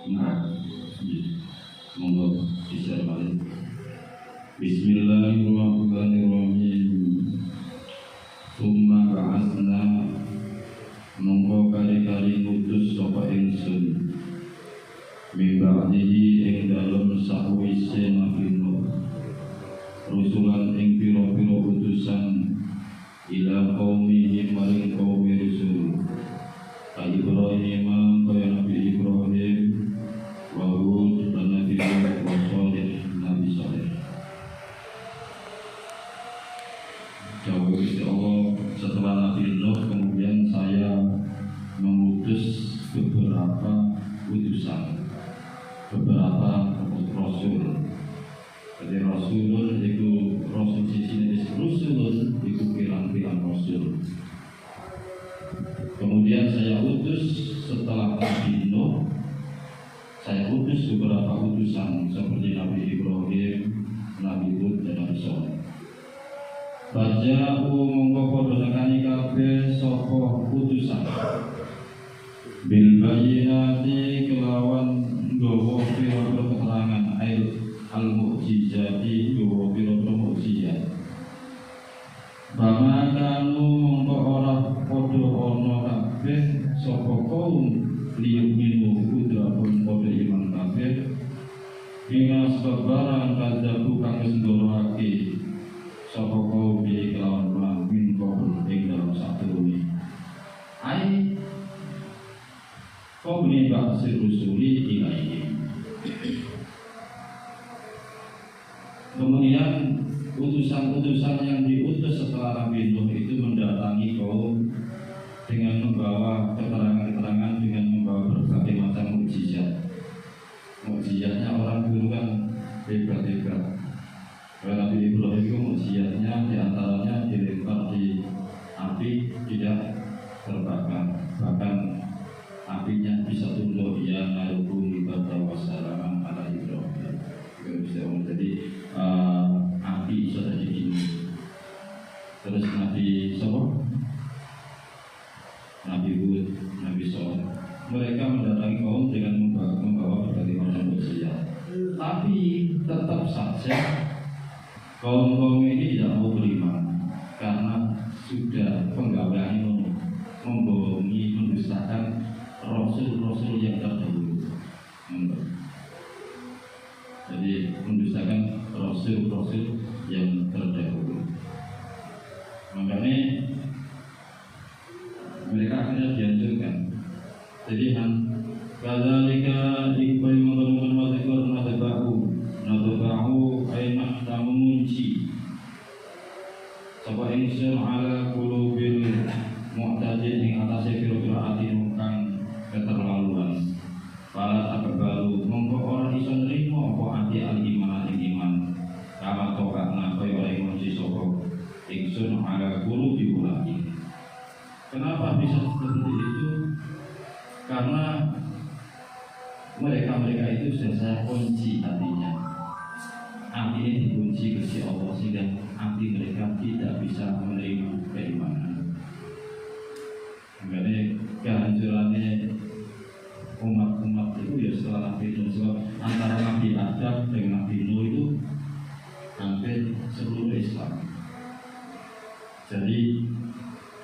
Nah, monggo disiar balik. Bismillahirrahmanirrahim. Summa ba'asna monggo kali-kali ngutus sapa ingsun mimba'ihi ing dalem sakwise Nabi Nuh rusulan ing pira-pira utusan ila qaumihi maring kaum rusul ka Ibrahim kaya Nabi Ibrahim wa Hud dan Nabi Nuh wa Shalih Nabi Shalih. Jauh Gusti Allah, setelah Nabi Nuh kemudian saya mengutus beberapa utusan, beberapa rasul. Jadi rasulun itu rasul sini rasulun itu pirang-pirang rasul. Kemudian saya utus setelah Nabi Nuh, saya utus beberapa utusan seperti Nabi Ibrahim, Nabi Hud dan Nabi Shalih. Baja'u mongko padha nekani kabeh sapa utusan bil bayyinati kelawan nggawa pira-pira keterangan al mukjizati nggawa pira-pira mukjizat. Bama kanu mongko ora padha ana kabeh sapa kaum liyuk minu kudrapun padha iman kabeh bima sabaran kadzabu kang ndoroake sapa kaum iki kelawan min kaum ing dalam saturune ai kaum ini ba'sir rusuli ilaihim. Kemudian utusan-utusan yang diutus setelah Nabi Nuh itu mendatangi kaum dengan membawa keterangan-keterangan, dengan membawa berbagai macam mukjizat. Mukjizatnya orang dulu kan hebat-hebat. Kalau Nabi Ibrahim itu mukjizatnya diantaranya dilempar di api tidak terbakar, bahkan apinya bisa tumbuh ya naruhu ibadah wassalaman ala Ibrahim. Jadi api bisa jadi gini. Terus Nabi Shalih, Nabi Hud, Nabi Shalih, mereka mendatangi kaum dengan membawa berbagai macam mukjizat. Tapi tetap saja kaum-kaum ini tidak mau beriman karena sudah penggaweannya membohongi, mendustakan rasul-rasul yang terdahulu. Jadi mendustakan rasul-rasul yang terdahulu. Makanya mereka akhirnya dihancurkan. Jadi kadzalika iqbal menggunakan mazkur nadbahu ainah tamunci sapa ingsun ala qulubil mu'tadin ing atase pira-pira ati kang keterlaluan para takbalu mongko ora iso nrimo apa ati al-iman ing iman kama tokakna kaya ora ngunci sapa ingsun ala qulubi ulati. Kenapa bisa seperti itu? Karena mereka itu sudah saya kunci hatinya. Hati ini dikunci ke Allah sehingga hati mereka tidak bisa menerima keimanan. Makanya kehancurannya umat-umat itu ya setelah Nabi Nuh, antara Nabi Adam dengan Nabi Nuh itu hampir seluruh Islam. Jadi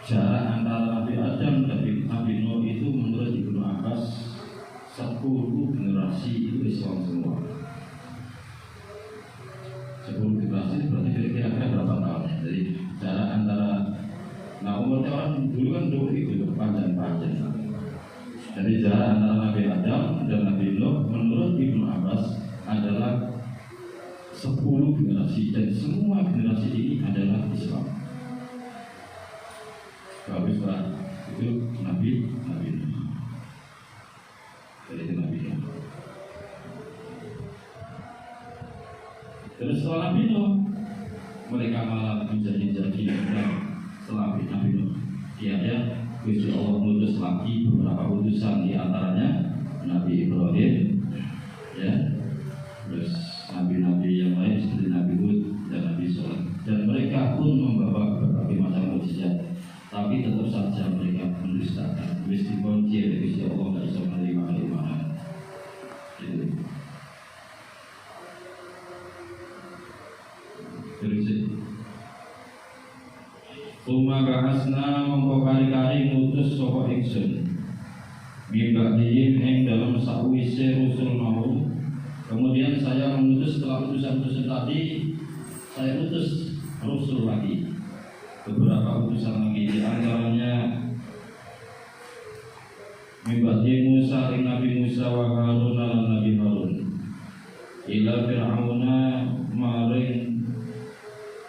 jarak antara Nabi Adam dan Nabi Nuh itu menurut Ibnu Abbas 10 generasi itu Islam semua. 10 generasi berarti kira-kira berapa tahun? Jadi jarak antara umurnya orang dulu kan dulu itu panjang-panjang. Jadi jarak antara Nabi Adam dan Nabi Nuh menurut Ibnu Abbas adalah 10 generasi dan semua generasi ini adalah Islam. Baru setelah itu Nabi Nuh. Jadi Nabi Nuh. Terus setelah Nabi Nuh, mereka malah menjadi setelah Nabi Nuh. Dia Gusti Allah mengutus lagi beberapa utusan, di antaranya Nabi Ibrahim, ya, terus nabi-nabi yang lain seperti Nabi Hud dan Nabi Shalih. Dan mereka pun membawa berbagai macam mukjizat, tapi tetap saja mereka mendustakan. Gusti kunci dari Gusti Allah tidak bisa menerima keimanan. Suma bahasna mongko kari-kari ngutus sapa ingsun mibadihim ing dalam sakwise rusul mau. Kemudian saya mengutus setelah utusan-utusan tadi, saya utus rusul lagi, beberapa utusan lagi, di antaranya mibadih Musa ing Nabi Musa wa Harun lan Nabi Harun ila Fir'auna maring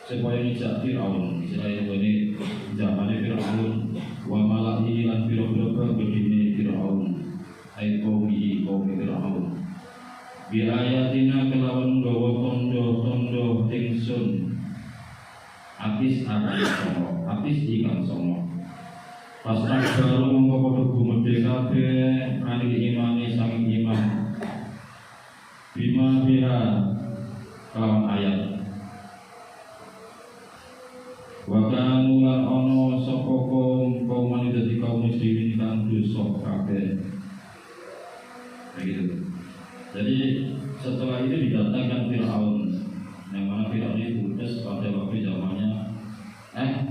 supaya ngejak Fir'aun, istilahnya ini zamane Fir'aun wa malahi lan pira-pira begini Fir'aun ai kaum Fir'aun bi ayatina kelawan gawa tondo-tondo ingsun apis akan songo apis ikan songo pasrah baru mongko padha gumedhe kabeh anil imani sang iman bima biha kelawan ayat wa kanu lan ana sapa kaum dadi kaum muslimin kang dosa kabeh begitu. Jadi setelah itu didatangkan Fir'aun, yang mana Fir'aun itu diutus pada waktu zamannya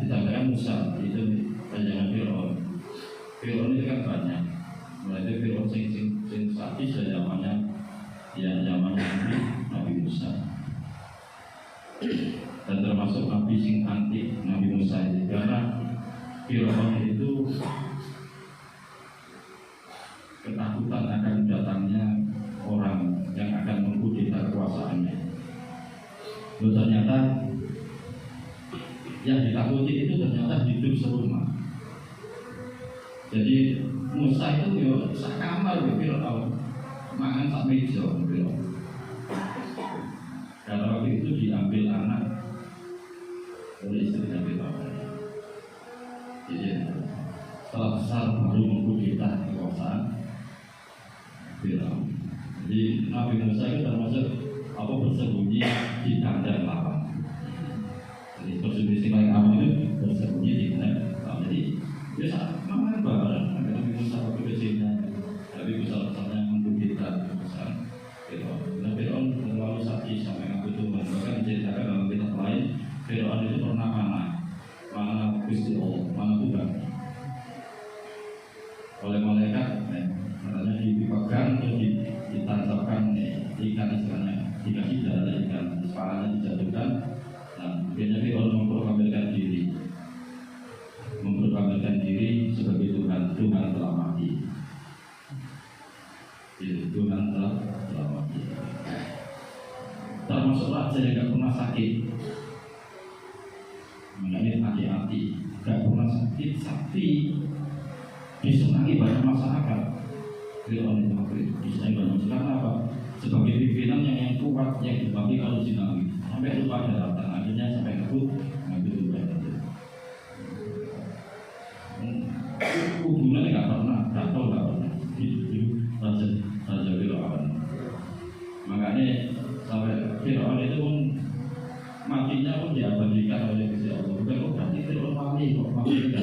didatangkan Musa, itu zaman Fir'aun. Fir'aun itu kan banyak, mulai dari Fir'aun sing sadis zamannya, ya zamannya Nabi Musa, dan termasuk Nabi sing anti Nabi Musa itu, karena Fir'aun itu ketakutan akan datangnya orang yang akan mengkudeta kekuasaannya. Lalu ternyata yang ditakuti itu ternyata hidup serumah. Jadi Musa itu yo sak kamar yo Fir'aun, mangan sak meja Fir'aun. Karena waktu itu diambil anak oleh istri Fir'aun. Jadi setelah besar baru mengkudeta kekuasaan Fir'aun. Jadi Nabi Musa itu termasuk bersembunyi di kandang lapang. Jadi bersembunyi paling aman itu bersembunyi di kandang lapang. Jadi biasa mana barang Nabi Musa waktu kecilnya, tapi besar-besarnya mengkudeta kekuasaan Fir'aun. Nah Fir'aun terlalu sakit sampai ngaku Tuhan. Bahkan diceritakan dalam kitab lain, Fir'aun itu pernah mana Gusti Allah, mana Tuhan oleh malaikat, katanya dipegang terus ditancapkan ikan istilahnya, dikasih darah ikan, kepalanya dijatuhkan. Nah, akhirnya Fir'aun memproklamirkan diri sebagai Tuhan telah mati. Jadi, Tuhan telah mati. Termasuk raja yang gak pernah sakit. Mengenai hati-hati, gak pernah sakit, tapi disenangi banyak masyarakat. Fir'aun itu disenangi banyak masyarakat. Apa? Sebagai pimpinan yang kuat, yang dibagi halusinasi sampai lupa daratan, akhirnya sampai ngaku Tuhan. Hubungannya nggak pernah, gatal nggak pernah. Itu raja Fir'aun. Makanya sampai Fir'aun itu pun matinya pun diabadikan oleh Gusti Allah. Bukan berarti Fir'aun mati kok matikan.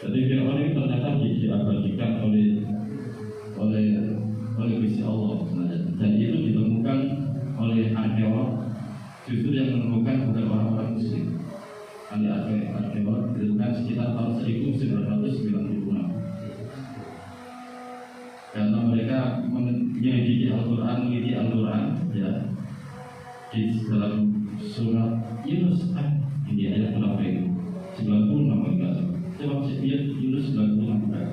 Jadi Fir'aun ini ternyata diabadikan oleh Gusti Allah. Dan itu ditemukan oleh arkeolog. Justru yang menemukan bukan orang-orang Muslim. Ahli arkeolog ditemukan sekitar tahun 1996. Karena mereka meneliti Al-Quran, ya, di dalam surat Yunus ini ayat berapa itu? 96 enggak? Coba lihat Yunus 96 enggak?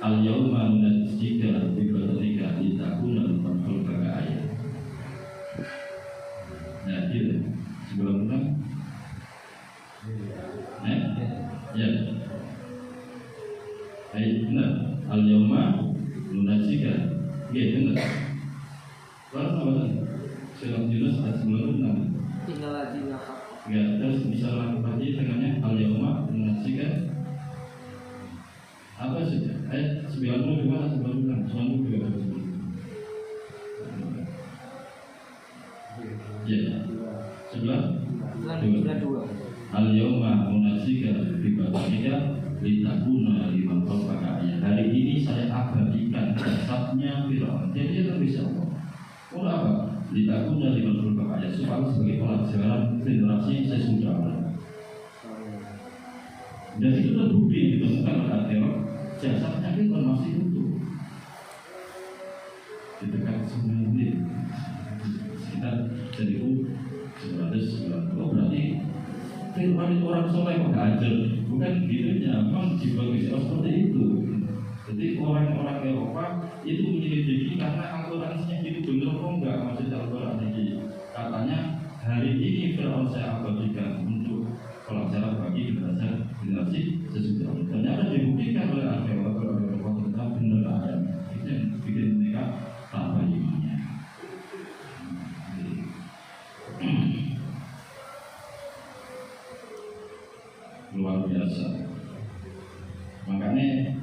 Al-yawma nunajjika bi badanika litakuna liman khalaqaka ayat. Nah, itu 96. Ya. Benar. Al-yawma nunajjika. Ya, benar. Berapa bahasa? Surat Yunus ayat 96. Tinggal lagi ngakak. Ya, terus misalnya tadi tengahnya al-yawma nunajjika. Apa saja? Ayat 92 atau 92? Ya, 92. Al-yawma nunajjika bi badanika litakuna liman khalaqaka ayat. Hari ini saya abadikan jasadnya Fir'aun. Jadi dia bisa Allah. Untuk apa? Litakuna liman khalaqaka ayat, supaya sebagai pelajaran generasi sesudah. Dan itu terbukti ditemukan oleh arkeolog, jasadnya itu masih utuh di dekat sungai ini sekitar 1900. Oh berarti Firman itu orang soleh kok gajel? Bukan gitunya, memang dibagi seperti itu. Jadi orang-orang Eropa itu menyelidiki karena Al-Qurannya itu benar kok enggak, maksud Al-Quran ini katanya hari ini Fir'aun saya abadikan untuk pelajaran bagi generasi sesudah. Ternyata dibuktikan oleh arkeolog tentang benar ada. Itu yang bikin mereka tambah imannya. Luar biasa. Makanya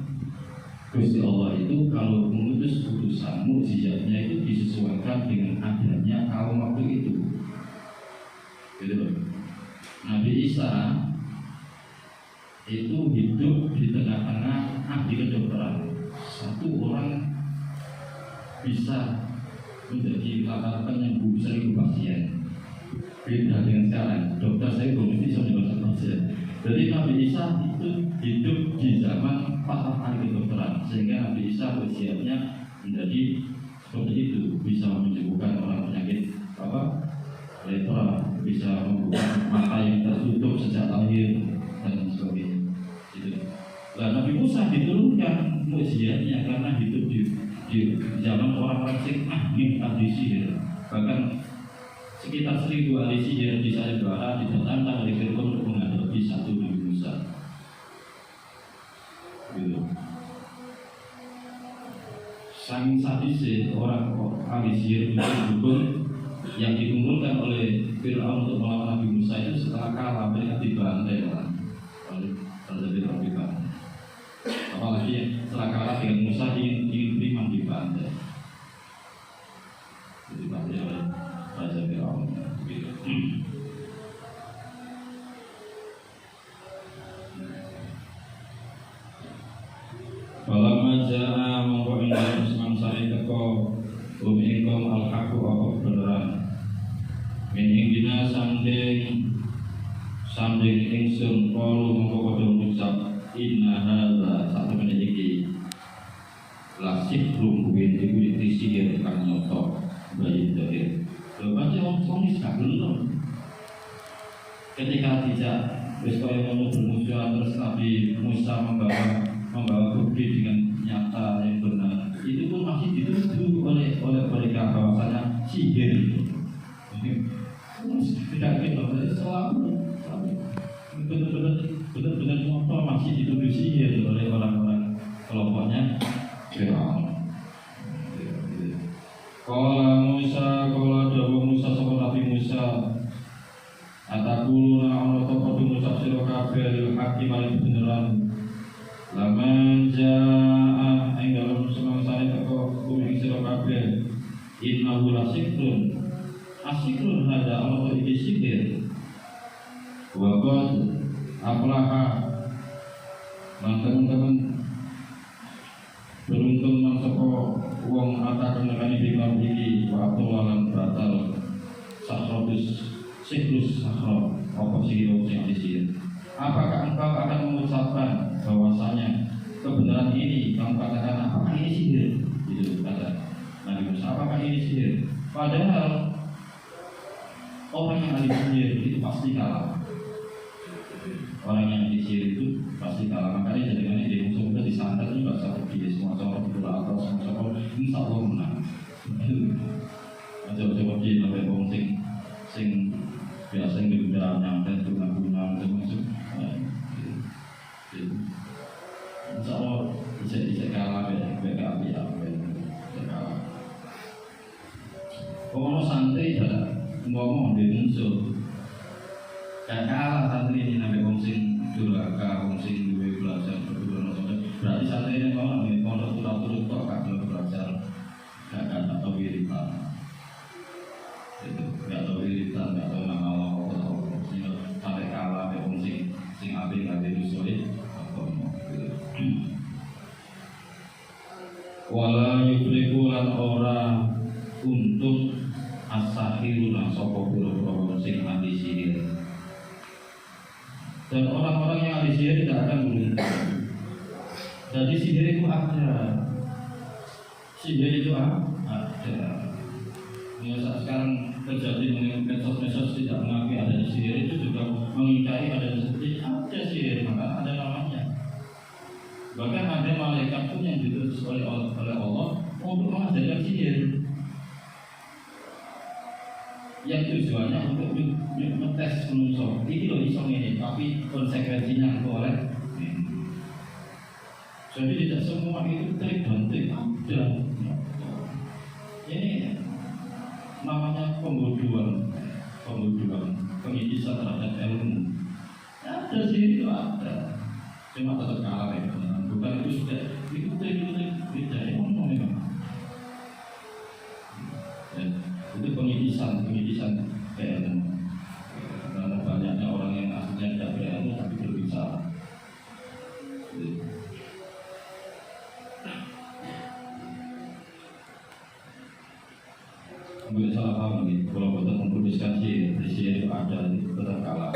Gusti Allah itu kalau mengutus utusan mukjizatnya itu disesuaikan dengan adanya kaum waktu itu. Gitu. Nabi Isa itu hidup di tengah-tengah ahli kedokteran. Satu orang bisa menjadi latar yang bisa itu pasien. Beda dengan sekarang. Dokter saya belum bisa menjadi pasien. Jadi Nabi Isa itu hidup di zaman para ahli kedokteran, sehingga Nabi Isa usianya menjadi seperti itu, bisa menyembuhkan orang penyakit lepra, bisa membuka mata yang tertutup sejak lahir dan sebagainya. Gitu. Nah, Nabi Musa diturunkan mukjizatnya karena hidup di zaman orang-orang yang ahli sihir, bahkan sekitar 1000 ahli sihir di sayembara didatangkan oleh Fir'aun untuk menghadapi satu Nabi Musa. Gitu. Saking sadisnya orang ahli sihir itu dukun yang dikumpulkan oleh Fir'aun untuk melawan Nabi Musa itu setelah kalah mereka dibantai oleh Fir'aun. Apalagi setelah kalah dengan Musa ingin beriman dibantai. Dibantai oleh Raja Fir'aun. Falamma jaa mongko ing dalem semangsane teko ingkom al-haqu apa beneran. Min ingdina sanding ingsun kalu mongko padha ngucap inna hadza satu menit iki la sifrum kuwi iku sihir kang nyoto bayi dhewe. Baca orang gak belum. Ketika tidak wis kaya ngono bermusuhan terus Nabi Musa membawa bukti dengan nyata yang benar, itu pun masih dituduh oleh mereka bahwasanya sihir. Tidak gitu, selalu benar-benar motor masih dituduh sihir oleh orang-orang kelompoknya Fir'aun. Kala dawa Musa sapa Nabi Musa atakuluna ana ta padha ngucap sira kabeh lil hakim al beneran laman jaa ing dalem semangsane teko ing sira kabeh innahu lasikrun asikrun hada Allah iki sihir wa qad aflaha teman-teman beruntung nang sapa wong ataken nekani bikam iki wa lan batal sakrobus siklus sakro apa sih yang disini. Apakah engkau akan mengucapkan bahwasanya kebenaran ini kamu katakan apakah ini sihir? Itu kata Nabi Musa, apakah ini sihir? Padahal orang yang ahli sihir itu pasti kalah. Orang yang ahli sihir itu pasti kalah. Makanya jadikan ini musuh-musuh disantet itu gak satu dia semua orang betul atau semua orang insya Allah menang. Coba-coba dia sampai bong sing biasa yang diundang nyampe guna-guna termasuk. Insya Allah bisa kalah BKB bisa kalah. Kalau santri ya ngomong di musuh gak kalah santri ini sampai bong sing durhaka, bong sing duwe belajar berarti santri ini ngomong nih pondok turut kok gak belajar gak tahu wiritan itu gak tahu wiritan gak tahu nama Allah sampai kalah ya bong sing api gak dirusuhin apa wala yufliku lan ora untuk asahiru lan sapa pira-pira sing ahli sihir Dan orang-orang yang ahli sihir tidak akan beruntung. Jadi sihir itu ada. Sihir itu ada. Ya, sekarang terjadi dengan medsos tidak mengakui adanya sihir itu juga mengingkari adanya seperti ada sihir, maka ada namanya. Bahkan ada malaikat pun yang diutus oleh Allah untuk mengajarkan sihir, yang tujuannya untuk mengetes manusia. Ini loh isong ini, tapi konsekuensinya oleh. Jadi tidak semua itu trik dan trik ada. Ini namanya pembodohan, pengikisan terhadap ilmu. Ada sih itu ada, cuma tetap kalah ya. Bukan itu sudah itu tidak memang. Itu pengikisan ilmu. Karena banyaknya orang yang aslinya tidak berilmu tapi berbicara. Mungkin salah paham nih, kalau kita mempublikasikan sihir itu ada, tetap kalah.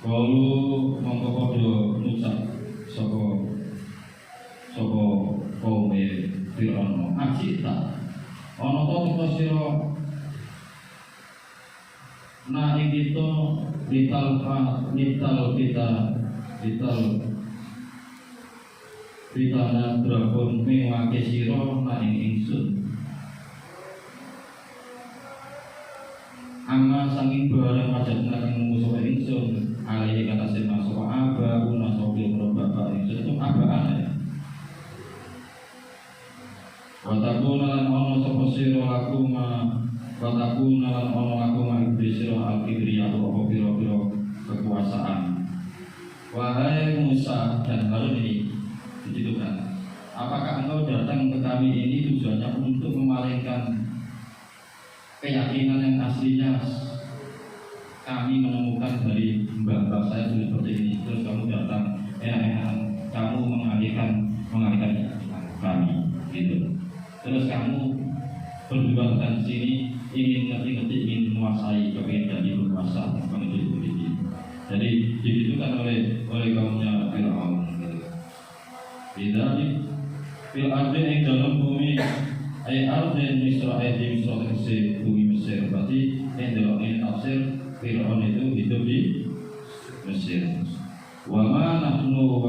Kalau mengkokodo nusak soko kaum Fir'aun, acita, ono to siro, na ingito vital Pitana drapun mewake siro na ing ingsun. Amma sanging barang wajah nakang musuh ingsun. Alaihi kata sema sopa aba una sobil bapak ingsun itu abaan ya. Wataku nalan ono sopa siro laku ma iblis siro al-kibriya atau piro kekuasaan. Wahai Musa dan Harun ini begitu kan? Apakah engkau datang ke kami ini tujuannya untuk memalingkan keyakinan yang aslinya kami menemukan dari mbak-mbak saya seperti ini, terus kamu datang kamu mengalihkan kami gitu, terus kamu berdua di sini ingin ngerti-ngerti, ingin menguasai, kepengen jadi berkuasa, begitu. Jadi dibutuhkan oleh kaumnya Fir'aun. Tidak fil ardi yang dalam bumi ardi Misra tersebut bumi Mesir. Berarti yang dalam tafsir Fir'aun itu hidup di Mesir. Wama nahnu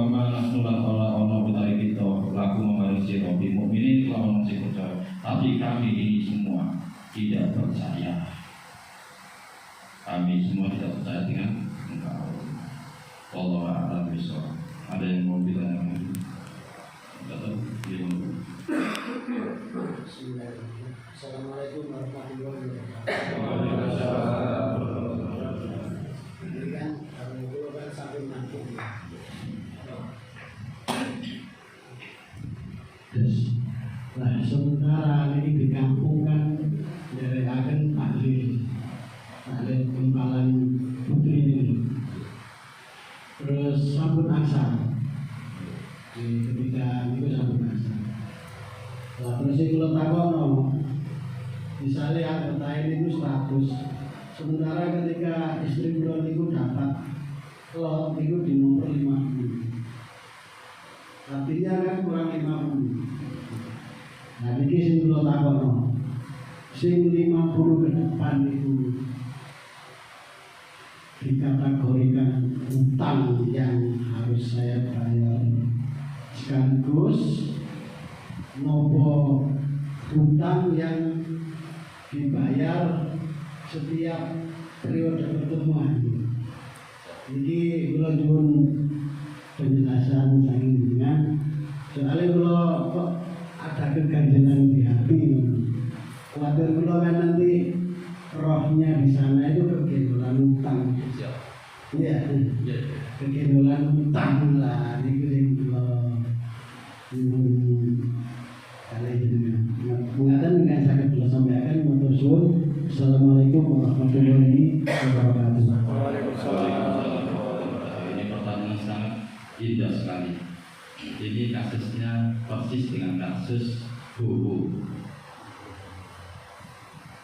lan ono utawi kita laku memaring sira bi mukminin kelawan sing percaya. Tapi kami ini semua tidak percaya. Kami semua tidak percaya dengan engkau. Wallahu a'lam bishawab. Ada yang mau bilang? Assalamualaikum warahmatullahi wabarakatuh. Ini kan kalau itu kan sampai nanti. Nah, sementara ini di kampung kan dari agen tahlil kempalan putri ini. Terus sambut asar. Ketika itu sambut asar. Nah, terus kalau takono, misalnya anggota ini itu 100, sementara ketika istri bulan itu dapat lot itu di nomor 50, artinya kan kurang 50. Nah, ini sing kalau takono, sing 50 ke depan itu dikategorikan utang yang harus saya bayar sekaligus nopo hutang yang dibayar setiap periode pertemuan. Jadi kalau nyuwun penjelasan saking dengan soalnya kalau kok ada keganjelan di hati, khawatir kalau kan nanti rohnya di sana itu kegendolan hutang. Iya, kegendolan hutang lah. Ini kalau mengatakan dengan sakit telah sampaikan matur suwun. Assalamualaikum warahmatullahi wabarakatuh. Ini pertanyaan sangat indah sekali. Ini kasusnya persis dengan kasus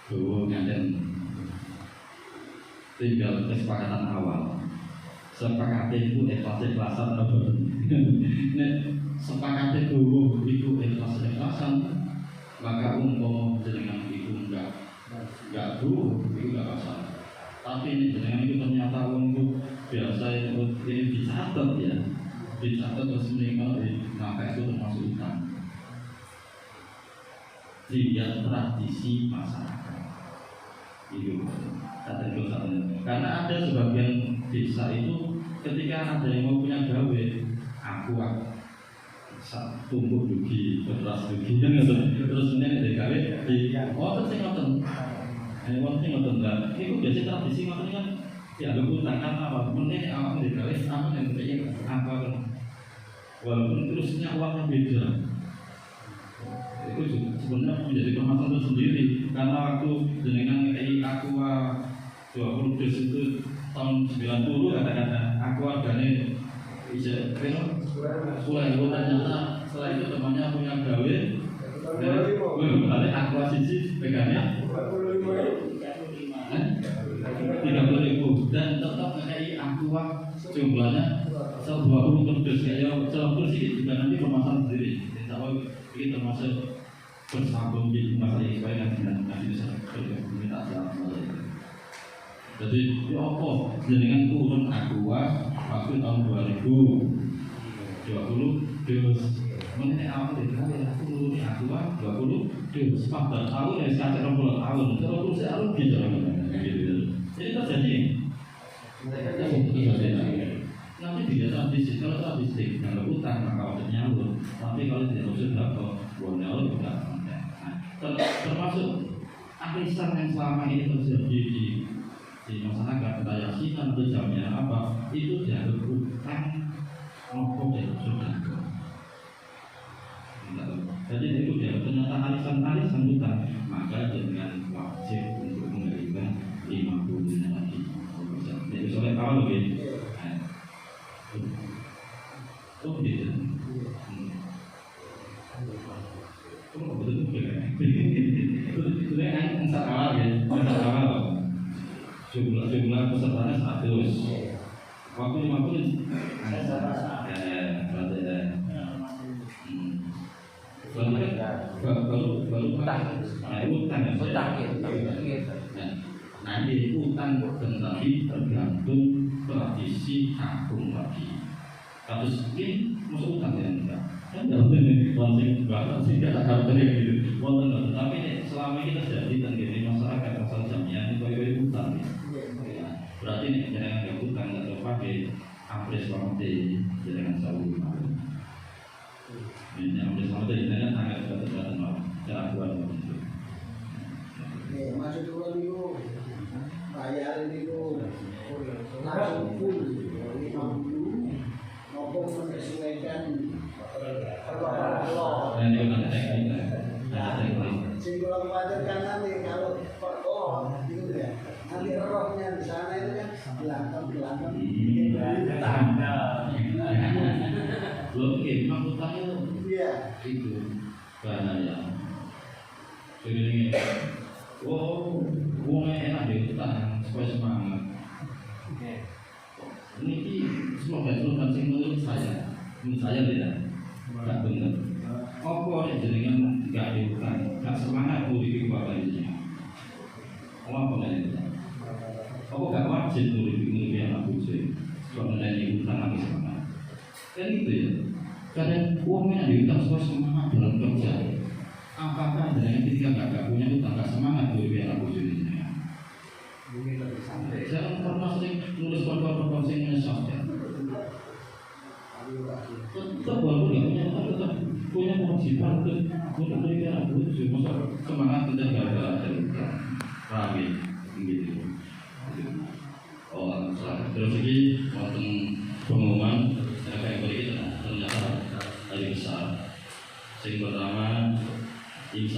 Bowo ngaten tinggal kesepakatan awal. Sepakatnya itu ikhlas-ikhlasan apa? Nek sepakatnya dulu itu ikhlas-ikhlasan, maka umpama jenengan itu enggak dulu itu enggak masalah. Tapi ini jenengan itu ternyata untuk biasa itu ini dicatat ya, dicatat terus meninggal, maka itu termasuk utang. Tidak tradisi masyarakat itu karena ada sebagian desa itu ketika ada yang mau punya gawe aku tumpuk dugi beras dugi terus ini ada gawe di terus sing ngoten sing ngoten lah itu biasa tradisi ngoten kan dianggap utang kan apa penting awak digawe apa yang penting apa walaupun terusnya uangnya beda itu sebenarnya menjadi permasalahan tersendiri karena waktu jenengan kayak Aqua 20 dus itu tahun 90 kata-kata Aqua harganya bisa mulai ternyata setelah itu temannya punya gawe berarti Aqua sisi pegangnya 30.000 dan tetap kayak Aqua jumlahnya 20 dus kayak 20 sih juga nanti permasalahan sendiri ini termasuk bersambung di masalah ini supaya nanti bisa minta jalan masalah itu. Jadi ya apa jenengan turun Aqua waktu tahun 2020 dus mengenai awal itu aku turun Aqua 20 dus 14 tahun ya sekarang 60 tahun 30 tahun gitu gitu. Jadi terjadi nanti tidak statistik, kalau statistik kalau utang maka wajib nyalur, tapi kalau tidak usah dapat buat nyalur tidak. Termasuk arisan yang selama ini terjadi di masyarakat keyakinan atau jamnya apa itu dianggap utang maupun tidak sudah. Jadi itu dia ternyata arisan utang maka dengan wajib untuk mengembalikan 50 lagi. Jadi soalnya awal lagi. Oh gitu. Oh betul betul ya. Itu kan awal ya. Awal. Jumlah pesertanya 100. Waktu 50. Baru utang. Nanti utang tetapi tergantung tradisi kampung lagi. Kalau mungkin masuk utang ya enggak. Kan enggak mungkin langsung bahkan sih enggak akan gitu. Walaupun tapi selama ini terjadi dan gini masyarakat asal jamiah itu kayak utang. Berarti ini jangan enggak utang enggak terpakai apres banget jangan sawu. Ini apres banget ini kan sangat berat cara buat itu. Masuk dulu dulu. Bayar dulu. Langsung full. Maupun menyesuaikan kalau dan juga ada teknik. singular wajar kan nanti kalau gitu ya nanti rohnya di sana itu kan belakang belum memang utangnya iya itu bahaya jadi uangnya enak deh utang supaya semangat ini semoga menurut saya tidak benar. Apa yang jenengan nggak diutang, nggak semangat murid bapak ini. Apa nggak itu? Apa nggak wajib murid anak bujuk? Soalnya ini utang lagi semangat. Kan gitu ya. Karena uangnya diutang supaya semangat dalam kerja. Apakah jenengan ketika nggak punya utang nggak semangat murid anak bujuk ini? Jangan pernah sering nulis perkara-perkara sing menyesatkan. Tetap walaupun nggak punya tetap punya kewajiban untuk memberikan anak bujuk, masa semangat tidak gagal.